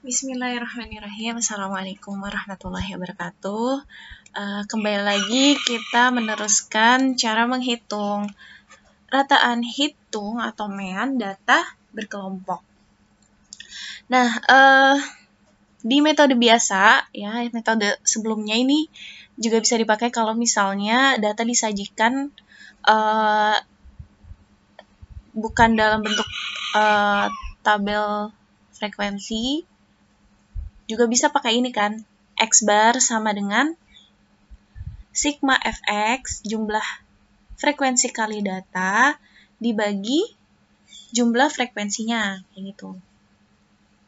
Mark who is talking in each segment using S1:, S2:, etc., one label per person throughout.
S1: Bismillahirrahmanirrahim. Assalamualaikum warahmatullahi wabarakatuh. Kembali lagi kita meneruskan cara menghitung rataan hitung atau MEAN data berkelompok. Nah, di metode biasa, ya metode sebelumnya ini juga bisa dipakai kalau misalnya data disajikan bukan dalam bentuk tabel frekuensi. Juga bisa pakai ini kan, X bar sama dengan sigma fx jumlah frekuensi kali data dibagi jumlah frekuensinya, kayak gitu.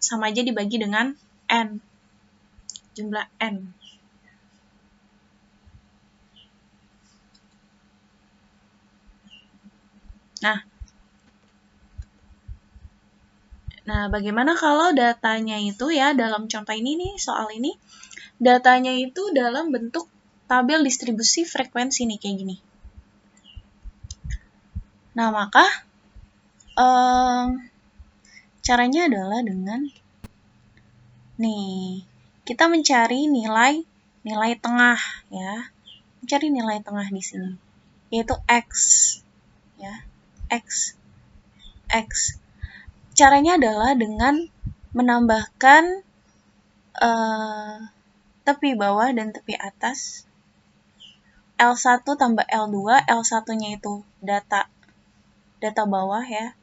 S1: Sama aja dibagi dengan n, jumlah n. Nah, bagaimana kalau datanya itu ya, dalam contoh ini nih, soal ini, datanya itu dalam bentuk tabel distribusi frekuensi nih, kayak gini. Nah, maka caranya adalah dengan nih, kita mencari nilai tengah ya. Mencari nilai tengah di sini, yaitu X ya. X. Caranya adalah dengan menambahkan tepi bawah dan tepi atas. L1 tambah L2, L1-nya itu data bawah ya.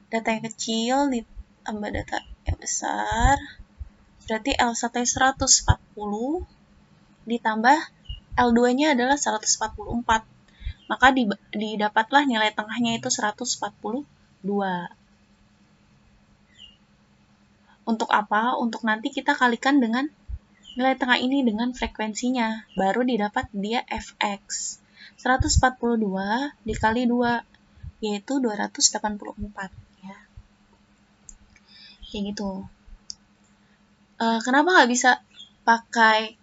S1: Data yang kecil ditambah data yang besar. Berarti L1-nya 140 ditambah L2-nya adalah 144. Maka didapatlah nilai tengahnya itu 142. Untuk apa? Untuk nanti kita kalikan dengan nilai tengah ini dengan frekuensinya. Baru didapat dia fx. 142 dikali 2, yaitu 284. Ya. Kayak gitu. Kenapa nggak bisa pakai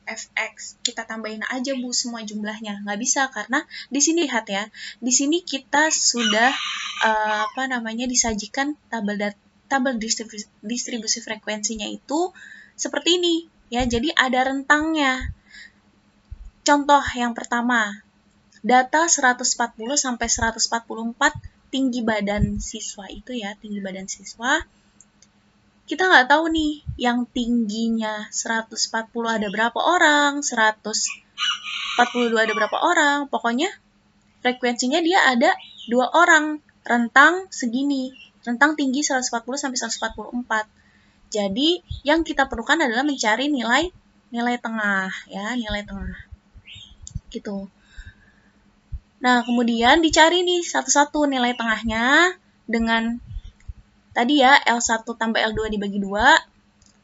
S1: fx, kita tambahin aja Bu semua jumlahnya? Nggak bisa, karena di sini lihat ya, di sini kita sudah disajikan tabel distribusi frekuensinya itu seperti ini ya, jadi ada rentangnya. Contoh yang pertama, data 140 sampai 144 tinggi badan siswa itu ya, tinggi badan siswa. Kita nggak tahu nih, yang tingginya 140 ada berapa orang, 142 ada berapa orang, pokoknya frekuensinya dia ada 2 orang, rentang segini, rentang tinggi 140 sampai 144. Jadi, yang kita perlukan adalah mencari nilai tengah, ya, nilai tengah. Gitu. Nah, kemudian dicari nih satu-satu nilai tengahnya dengan tadi ya, L1 tambah L2 dibagi 2,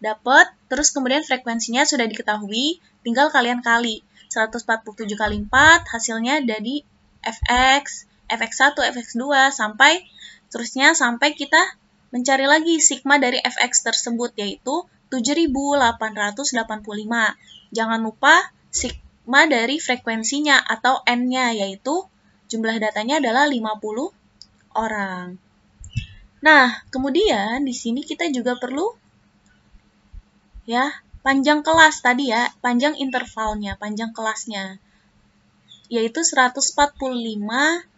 S1: dapat, terus kemudian frekuensinya sudah diketahui, tinggal kalian kali. 147 kali 4, hasilnya jadi fx, fx1, fx2, sampai kita mencari lagi sigma dari fx tersebut, yaitu 7885. Jangan lupa sigma dari frekuensinya atau n-nya, yaitu jumlah datanya adalah 50 orang. Nah, kemudian di sini kita juga perlu ya, panjang kelas tadi ya, panjang intervalnya, panjang kelasnya, yaitu 145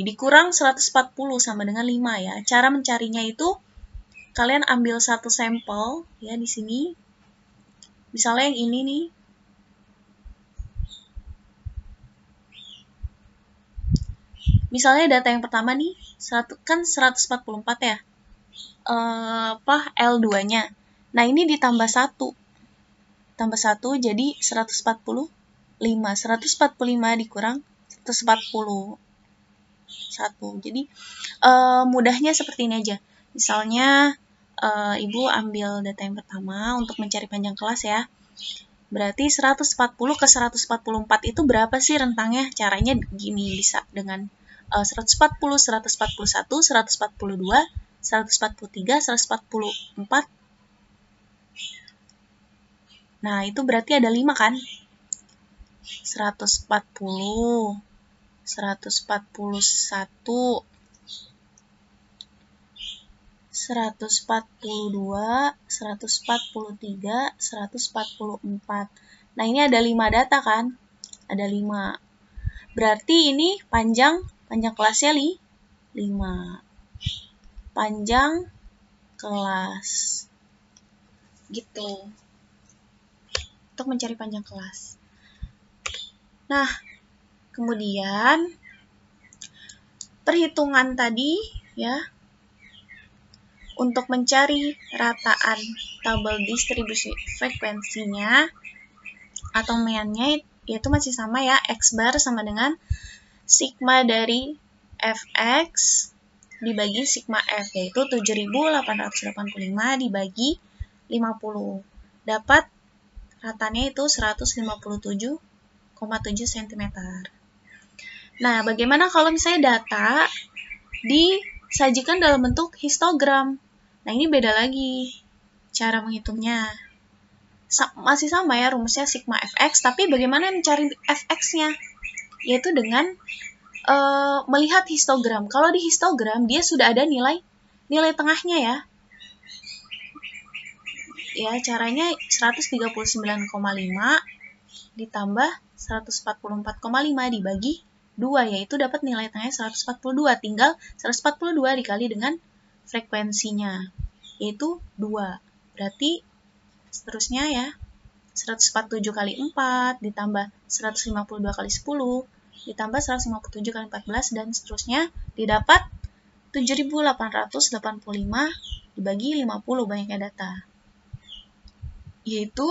S1: dikurang 140 sama dengan 5 ya. Cara mencarinya itu kalian ambil satu sampel ya di sini. Misalnya yang ini nih. Misalnya data yang pertama nih, kan 144 ya. L2-nya. Nah, ini ditambah 1. Tambah 1 jadi 145. 145 dikurang 140. Jadi mudahnya seperti ini aja. Misalnya Ibu ambil data yang pertama untuk mencari panjang kelas ya. Berarti 140 ke 144 itu berapa sih rentangnya? Caranya gini, bisa dengan 140, 141, 142, 143, 144. Nah, itu berarti ada 5 kan? 140, 141, 142, 143, 144. Nah, ini ada 5 data kan? Ada 5. Berarti ini panjang kelasnya 5. Panjang kelas. Gitu. Untuk mencari panjang kelas. Nah, kemudian perhitungan tadi ya, untuk mencari rataan tabel distribusi frekuensinya atau meannya yaitu masih sama ya, X bar sama dengan sigma dari Fx dibagi sigma F, yaitu 7.885 dibagi 50. Dapat ratanya itu 157,7 cm. Nah, bagaimana kalau misalnya data disajikan dalam bentuk histogram? Nah, ini beda lagi cara menghitungnya. Masih sama ya rumusnya sigma Fx, tapi bagaimana mencari Fx-nya? Yaitu dengan melihat histogram. Kalau di histogram, dia sudah ada nilai tengahnya ya. Ya, caranya 139,5 ditambah 144,5 dibagi 2, yaitu dapat nilai tengahnya 142. Tinggal 142 dikali dengan frekuensinya, yaitu 2. Berarti seterusnya ya, 147 kali 4 ditambah 152 kali 10 ditambah 157 kali 14 dan seterusnya, didapat 7.885 dibagi 50 banyaknya data. Yaitu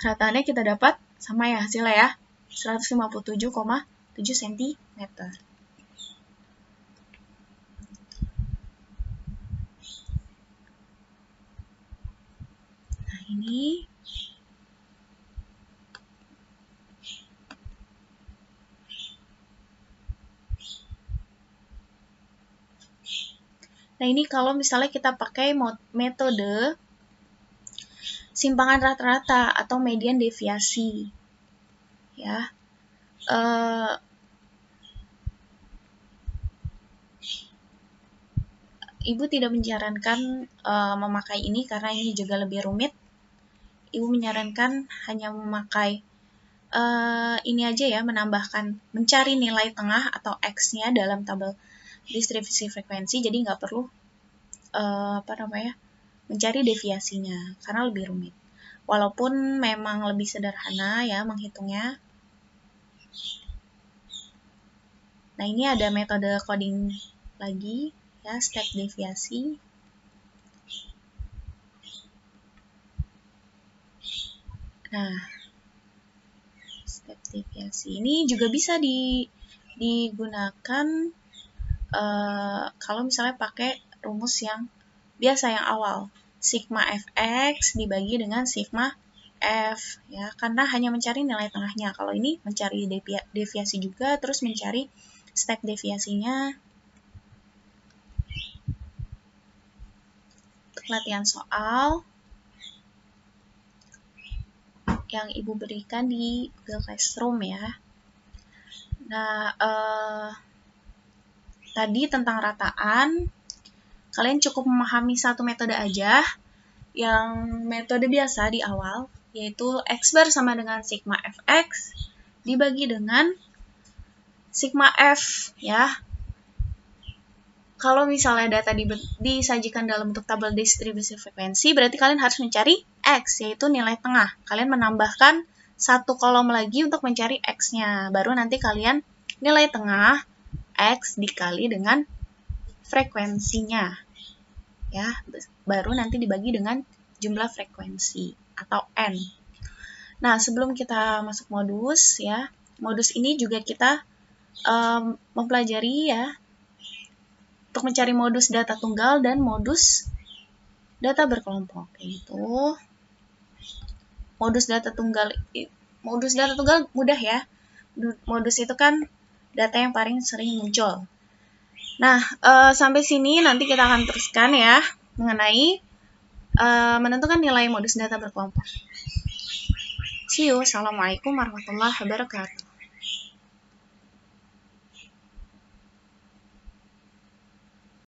S1: rataannya kita dapat sama ya hasilnya ya, 157,7 cm. Nah, ini kalau misalnya kita pakai metode simpangan rata-rata atau median deviasi. Ya. Ibu tidak menyarankan memakai ini karena ini juga lebih rumit. Ibu menyarankan hanya memakai ini aja ya, menambahkan mencari nilai tengah atau X-nya dalam tabel distribusi frekuensi, jadi nggak perlu mencari deviasinya karena lebih rumit. Walaupun memang lebih sederhana ya menghitungnya. Nah, ini ada metode coding lagi ya, step deviasi. Nah, step deviasi ini juga bisa digunakan kalau misalnya pakai rumus yang biasa yang awal, sigma Fx dibagi dengan sigma F ya, karena hanya mencari nilai tengahnya. Kalau ini mencari deviasi juga, terus mencari step deviasinya. Untuk latihan soal yang Ibu berikan di Google Classroom ya. Nah, tadi tentang rataan, kalian cukup memahami satu metode aja, yang metode biasa di awal, yaitu X bar sama dengan sigma Fx dibagi dengan sigma F ya. Kalau misalnya data disajikan dalam bentuk tabel distribusi frekuensi, berarti kalian harus mencari X, yaitu nilai tengah. Kalian menambahkan satu kolom lagi untuk mencari X-nya. Baru nanti kalian nilai tengah X dikali dengan frekuensinya. Ya, baru nanti dibagi dengan jumlah frekuensi atau N. Nah, sebelum kita masuk modus ya, modus ini juga kita mempelajari ya untuk mencari modus data tunggal dan modus data berkelompok, yaitu modus data tunggal mudah ya. Modus itu kan data yang paling sering muncul. Nah, sampai sini nanti kita akan teruskan ya mengenai menentukan nilai modus data berkelompok. See you. Assalamualaikum warahmatullahi wabarakatuh.